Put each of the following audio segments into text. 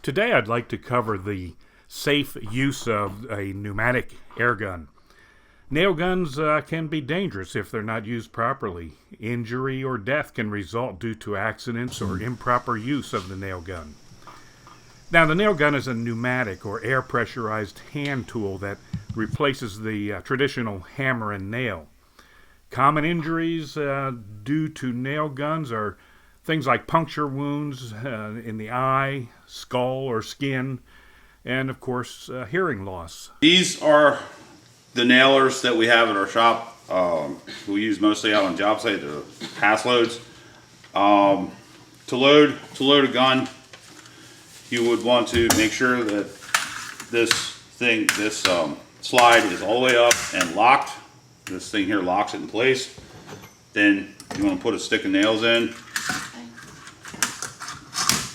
Today I'd like to cover the safe use of a pneumatic air gun. Nail guns can be dangerous if they're not used properly. Injury or death can result due to accidents or improper use of the nail gun. Now, the nail gun is a pneumatic or air pressurized hand tool that replaces the traditional hammer and nail. Common injuries due to nail guns are things like puncture wounds in the eye, skull, or skin, and of course hearing loss. These are the nailers that we have at our shop. We use mostly out on job site. They're pass loads. To load a gun, you would want to make sure that this slide is all the way up and locked. This thing here locks it in place. Then you want to put a stick of nails in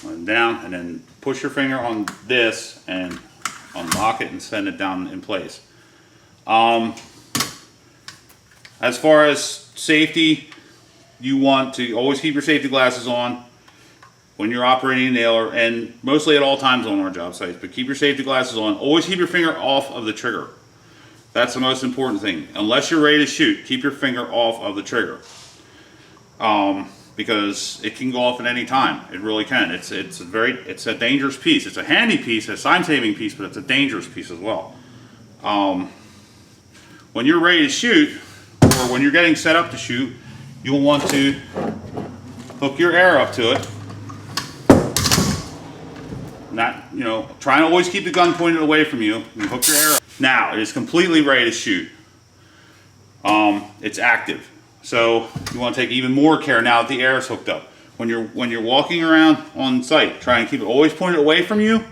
and down, and then push your finger on this and unlock it and send it down in place. As far as safety, you want to always keep your safety glasses on when you're operating a nailer, and mostly at all times on our job sites, but keep your safety glasses on. Always keep your finger off of the trigger. That's the most important thing. Unless you're ready to shoot, keep your finger off of the trigger. Because it can go off at any time. It really can. It's a dangerous piece. It's a handy piece, a time-saving piece, but it's a dangerous piece as well. When you're ready to shoot, or when you're getting set up to shoot, you'll want to hook your air up to it. Try and always keep the gun pointed away from you. You hook your air up. Now, it is completely ready to shoot. It's active. So you want to take even more care now that the air is hooked up. When you're walking around on site, try and keep it always pointed away from you,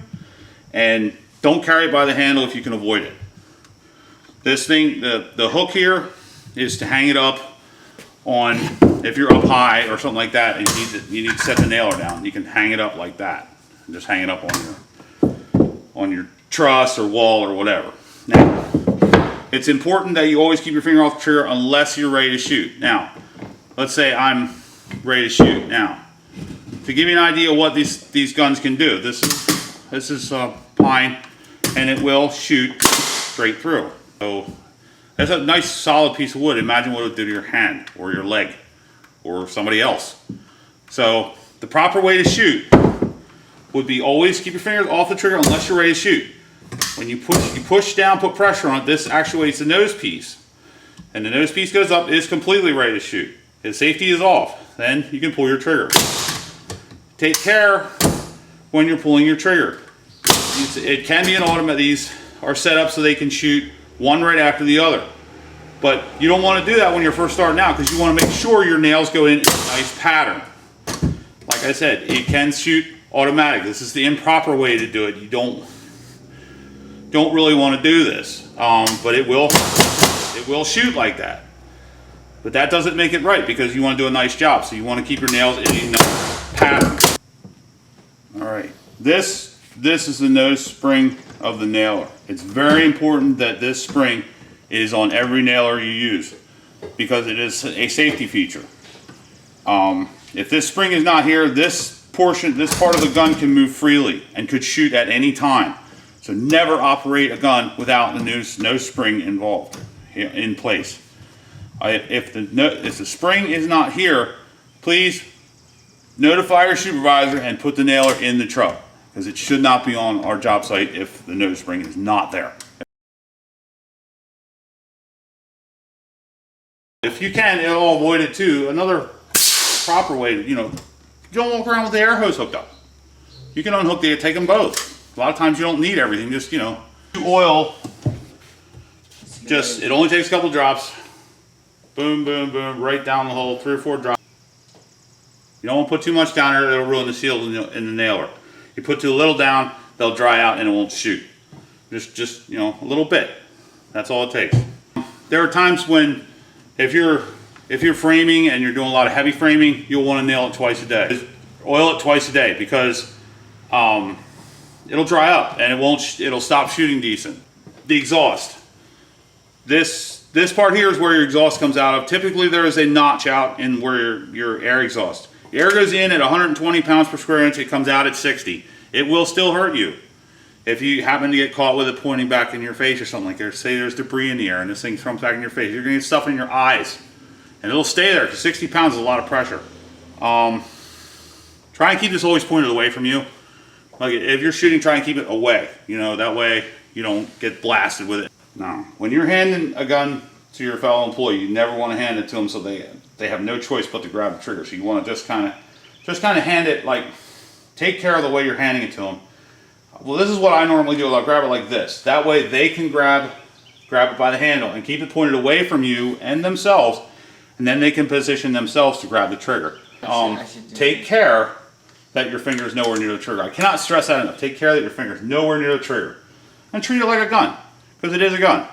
and don't carry it by the handle if you can avoid it. This thing, the hook here, is to hang it up on, if you're up high or something like that, and you need to set the nailer down. You can hang it up like that, and just hang it up on your truss or wall or whatever. Now, it's important that you always keep your finger off the trigger unless you're ready to shoot. Now, let's say I'm ready to shoot. Now, to give you an idea of what these guns can do, this is pine, and it will shoot straight through. So that's a nice solid piece of wood. Imagine what it would do to your hand or your leg or somebody else. So the proper way to shoot would be always keep your fingers off the trigger unless you're ready to shoot. When you push down, put pressure on it, this actuates the nose piece. And the nose piece goes up, it is completely ready to shoot. If safety is off, then you can pull your trigger. Take care when you're pulling your trigger. It can be an automatic. These are set up so they can shoot one right after the other. But you don't want to do that when you're first starting out, because you want to make sure your nails go in a nice pattern. Like I said, it can shoot automatic. This is the improper way to do it. You don't really want to do this, but it will shoot like that. But that doesn't make it right, because you want to do a nice job. So you want to keep your nails in a nice pattern. All right, this is the nose spring of the nailer. It's very important that this spring is on every nailer you use, because it is a safety feature. If this spring is not here, this part of the gun can move freely and could shoot at any time. So never operate a gun without the nose spring involved, in place. If the spring is not here, please notify your supervisor and put the nailer in the truck, because it should not be on our job site if the nose spring is not there. If you can, it'll avoid it too. Another proper way to, don't walk around with the air hose hooked up. You can unhook take them both. A lot of times you don't need everything, just, oil. It only takes a couple drops. Boom, boom, boom, right down the hole, 3 or 4 drops. You don't want to put too much down there, it'll ruin the seal in the nailer. You put too little down, they'll dry out and it won't shoot. Just a little bit. That's all it takes. There are times when, if you're framing and you're doing a lot of heavy framing, you'll want to nail it twice a day. Oil it twice a day, because it'll dry up and it'll stop shooting decent. The exhaust. This part here is where your exhaust comes out of. Typically there is a notch out in where your air exhaust. The air goes in at 120 pounds per square inch, it comes out at 60. It will still hurt you. If you happen to get caught with it pointing back in your face or something like that, say there's debris in the air and this thing comes back in your face, you're going to get stuff in your eyes. And it'll stay there, because 60 pounds is a lot of pressure. Try and keep this always pointed away from you. Like if you're shooting, try and keep it away. You know, that way you don't get blasted with it. Now, when you're handing a gun to your fellow employee, you never want to hand it to them so they have no choice but to grab the trigger. So you want to just kind of hand it, like, take care of the way you're handing it to them. Well, this is what I normally do. I'll grab it like this. That way they can grab it by the handle and keep it pointed away from you and themselves, and then they can position themselves to grab the trigger. Take care that your finger is nowhere near the trigger. I cannot stress that enough. Take care that your finger is nowhere near the trigger. And treat it like a gun, because it is a gun.